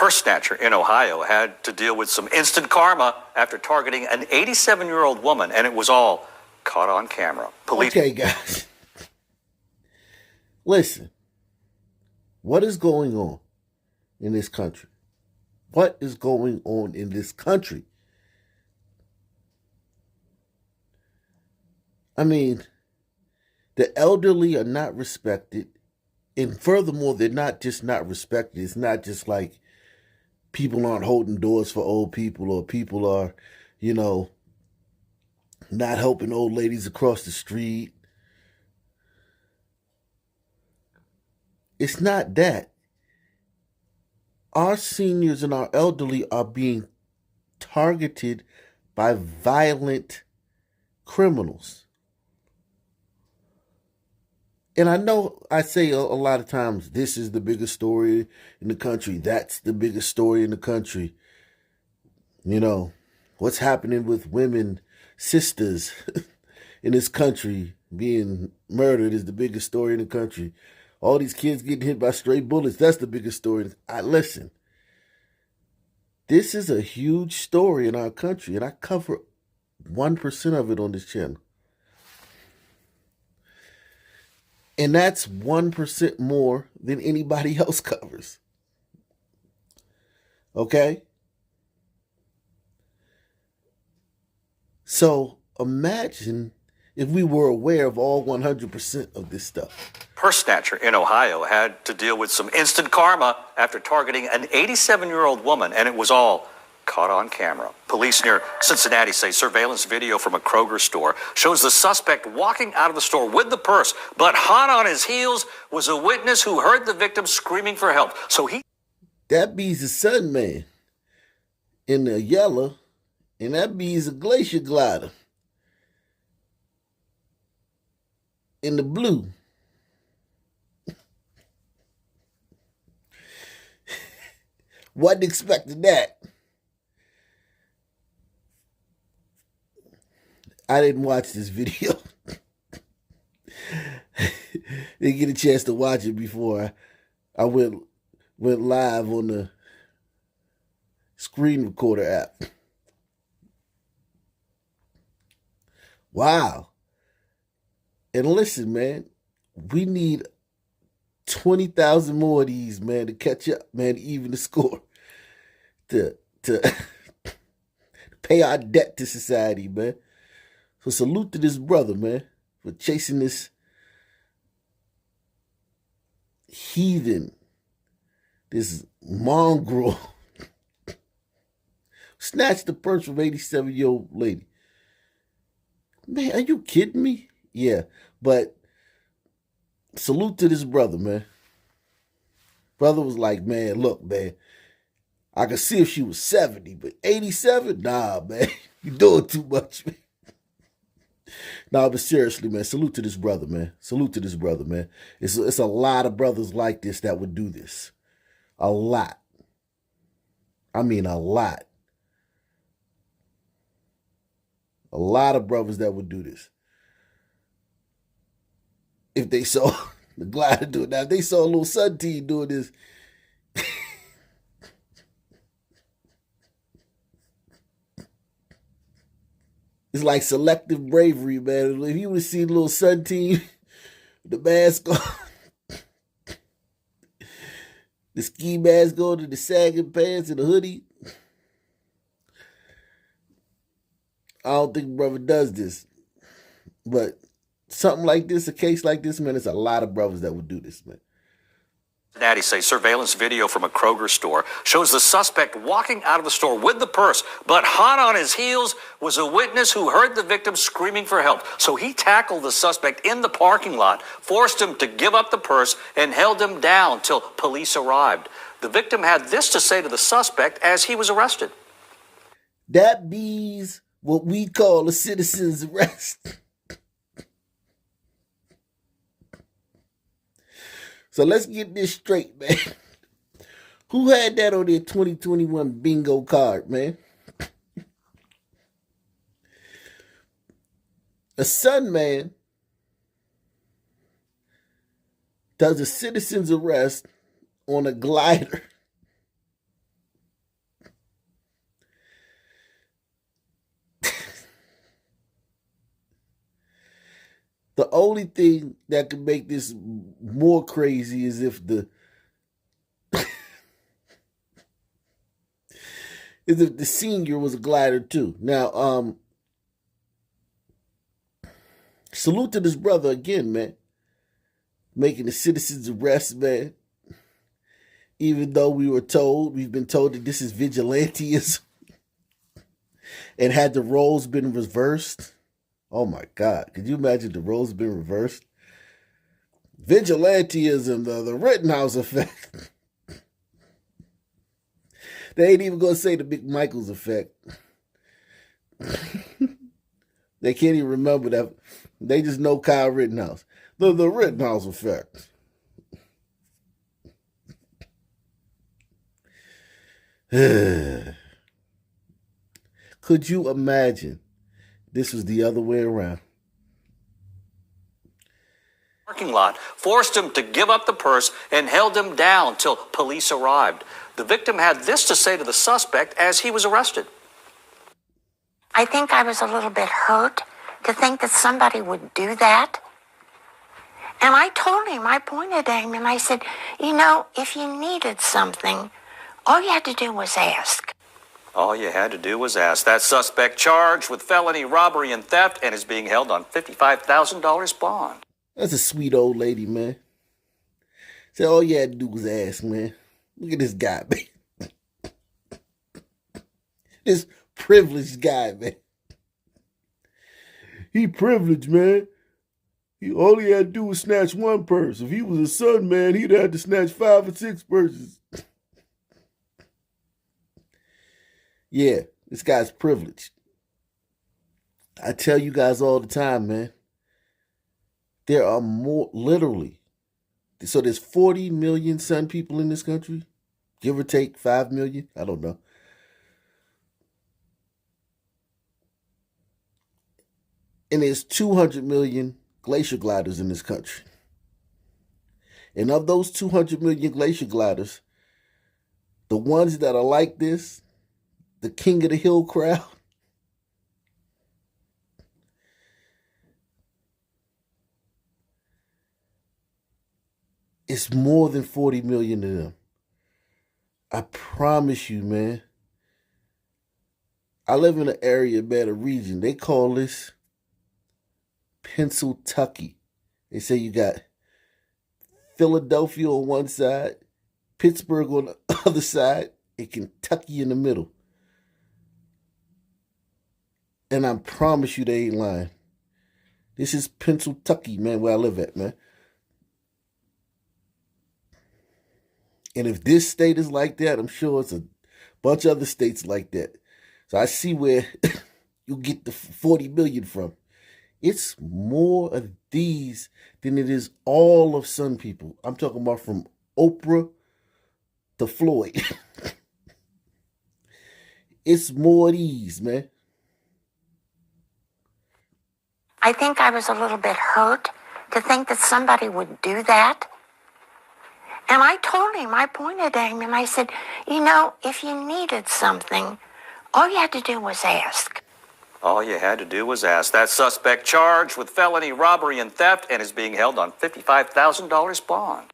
purse snatcher in Ohio had to deal with some instant karma after targeting an 87-year-old woman, and it was all caught on camera. Police. Okay, guys. Listen. What is going on in this country? What is going on in this country? I mean, the elderly are not respected. And furthermore, they're not just not respected. It's not just like people aren't holding doors for old people, or people are, not helping old ladies across the street. It's not that. Our seniors and our elderly are being targeted by violent criminals. And I know I say a lot of times, this is the biggest story in the country. That's the biggest story in the country. What's happening with women, sisters in this country being murdered is the biggest story in the country. All these kids getting hit by stray bullets, that's the biggest story. Listen, this is a huge story in our country, and I cover 1% of it on this channel. And that's 1% more than anybody else covers. Okay? So imagine if we were aware of all 100% of this stuff. Purse snatcher in Ohio had to deal with some instant karma after targeting an 87-year-old woman, and it was all caught on camera. Police near Cincinnati say surveillance video from a Kroger store shows the suspect walking out of the store with the purse, but hot on his heels was a witness who heard the victim screaming for help. That be's a sun man in the yellow, and that be's a glacier glider in the blue. Wasn't expecting that. I didn't watch this video. Didn't get a chance to watch it before I went live on the screen recorder app. Wow. And listen, man, we need 20,000 more of these, man, to catch up, man, to even the score. To pay our debt to society, man. So salute to this brother, man, for chasing this heathen, this mongrel. Snatched the purse from 87-year-old lady. Man, are you kidding me? Yeah, but salute to this brother, man. Brother was like, man, look, man, I could see if she was 70, but 87? Nah, man, you doing too much, man. Nah, but seriously, man, salute to this brother, man. Salute to this brother, man. It's a lot of brothers like this that would do this. A lot. I mean, a lot. A lot of brothers that would do this. If they saw the glider do it. Now, if they saw a little Sun team doing this, it's like selective bravery, man. If you would have seen a little Sun team, the mask on, the ski mask on, and the sagging pants and the hoodie, I don't think brother does this. But something like this, a case like this, man, there's a lot of brothers that would do this, man. Cincinnati say surveillance video from a Kroger store shows the suspect walking out of the store with the purse, but hot on his heels was a witness who heard the victim screaming for help. So he tackled the suspect in the parking lot, forced him to give up the purse, and held him down till police arrived. The victim had this to say to the suspect as he was arrested. That be's what we call a citizen's arrest. So let's get this straight, man. Who had that on their 2021 bingo card, man? A Sun man does a citizen's arrest on a glider The only thing that could make this more crazy is if the senior was a glider too. Now, salute to this brother again, man. Making the citizens arrest, man. Even though we've been told that this is vigilantism. And had the roles been reversed, oh my God, could you imagine the roles been reversed? Vigilantism, the Rittenhouse effect. They ain't even going to say the McMichaels effect. They can't even remember that. They just know Kyle Rittenhouse. The Rittenhouse effect. Could you imagine this was the other way around? Parking lot, forced him to give up the purse and held him down till police arrived. The victim had this to say to the suspect as he was arrested. I think I was a little bit hurt to think that somebody would do that. And I told him, I pointed at him and I said, you know, if you needed something, all you had to do was ask. All you had to do was ask. That suspect charged with felony robbery and theft and is being held on $55,000 bond. That's a sweet old lady, man. Said all you had to do was ask, man. Look at this guy, man. This privileged guy, man. He privileged, man. All he had to do was snatch one purse. If he was a son, man, he'd have to snatch 5 or 6 purses. Yeah, this guy's privileged. I tell you guys all the time, man. There are more, literally. So there's 40 million son people in this country. Give or take 5 million. I don't know. And there's 200 million glacier gliders in this country. And of those 200 million glacier gliders, the ones that are like this, the king of the hill crowd, it's more than 40 million of them. I promise you, man. I live in an area, man, a region. They call this Pennsyltucky. They say you got Philadelphia on one side, Pittsburgh on the other side, and Kentucky in the middle. And I promise you they ain't lying. This is Pennsyltucky, man, where I live at, man. And if this state is like that, I'm sure it's a bunch of other states like that. So I see where you get the 40 million from. It's more of these than it is all of some people. I'm talking about from Oprah to Floyd. It's more of these, man. I think I was a little bit hurt to think that somebody would do that. And I told him, I pointed at him and I said, you know, if you needed something, all you had to do was ask. All you had to do was ask. That suspect charged with felony robbery and theft and is being held on $55,000 bond.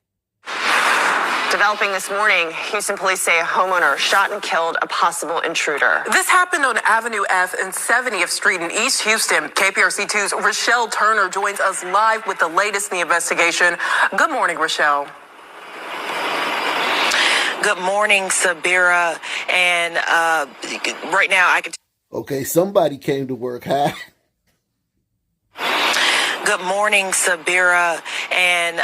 Developing this morning, Houston police say a homeowner shot and killed a possible intruder. This happened on Avenue F and 70th Street in East Houston. KPRC2's Rochelle Turner joins us live with the latest in the investigation. Good morning, Rochelle. Good morning, Sabira. And right now I can... Okay, somebody came to work high. Good morning, Sabira. And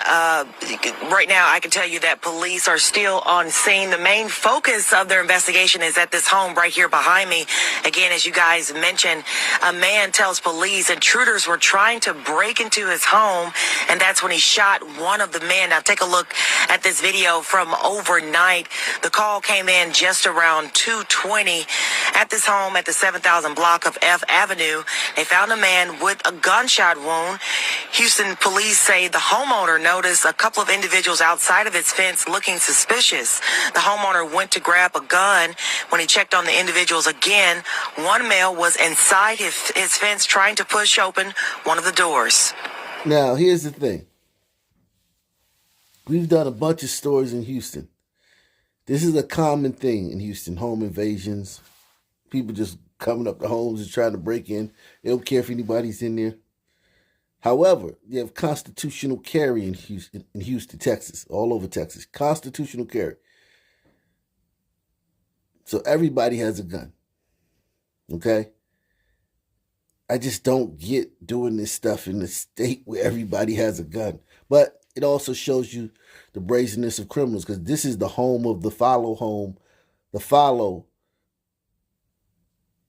right now I can tell you that police are still on scene. The main focus of their investigation is at this home right here behind me. Again, as you guys mentioned, a man tells police intruders were trying to break into his home, and that's when he shot one of the men. Now take a look at this video from overnight. The call came in just around 2:20 at this home at the 7000 block of F Avenue. They found a man with a gunshot wound. Houston police say the homeowner noticed a couple of individuals outside of his fence looking suspicious. The homeowner went to grab a gun. When he checked on the individuals again, one male was inside his fence trying to push open one of the doors. Now, here's the thing. We've done a bunch of stories in Houston. This is a common thing in Houston, home invasions. People just coming up to homes and trying to break in. They don't care if anybody's in there. However, you have constitutional carry in Houston, Texas, all over Texas. Constitutional carry. So everybody has a gun. Okay? I just don't get doing this stuff in the state where everybody has a gun. But it also shows you the brazenness of criminals, because this is the home of the follow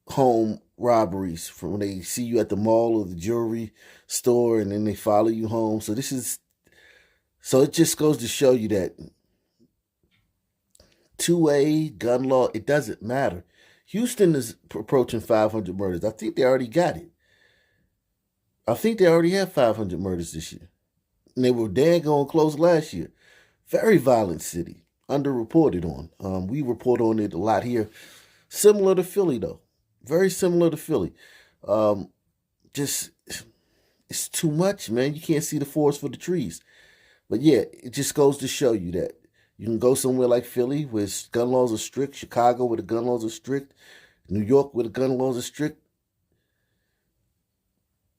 home robberies, from when they see you at the mall or the jewelry store and then they follow you home. So it just goes to show you that 2A gun law, it doesn't matter. Houston is approaching 500 murders. I think they already got it. I think they already have 500 murders this year. And they were daggone close last year. Very violent city. Underreported on. We report on it a lot here. Similar to Philly, though. Very similar to Philly. It's too much, man. You can't see the forest for the trees. But yeah, it just goes to show you that you can go somewhere like Philly where gun laws are strict, Chicago where the gun laws are strict, New York where the gun laws are strict,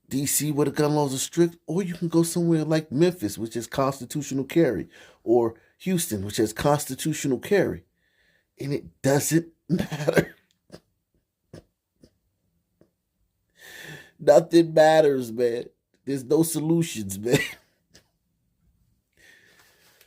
DC where the gun laws are strict, or you can go somewhere like Memphis, which has constitutional carry, or Houston, which has constitutional carry. And it doesn't matter. Nothing matters, man. There's no solutions, man.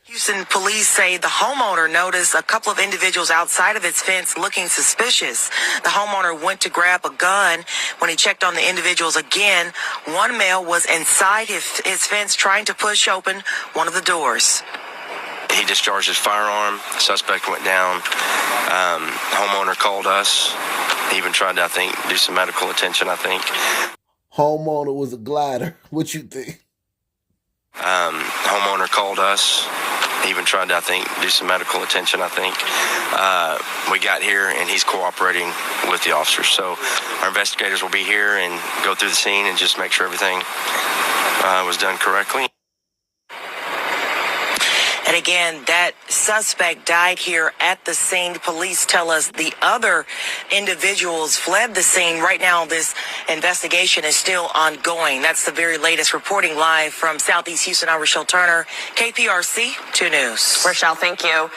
Houston police say the homeowner noticed a couple of individuals outside of its fence looking suspicious. The homeowner went to grab a gun. When he checked on the individuals again, one male was inside his fence trying to push open one of the doors. He discharged his firearm. The suspect went down. Homeowner called us. He even tried to, I think, do some medical attention, I think. Homeowner was a glider. What you think? Homeowner called us. He even tried to, I think, do some medical attention, I think. We got here, and he's cooperating with the officers. So our investigators will be here and go through the scene and just make sure everything was done correctly. And again, that suspect died here at the scene. Police tell us the other individuals fled the scene. Right now, this investigation is still ongoing. That's the very latest. Reporting live from Southeast Houston, I'm Rochelle Turner, KPRC 2 News. Rochelle, thank you.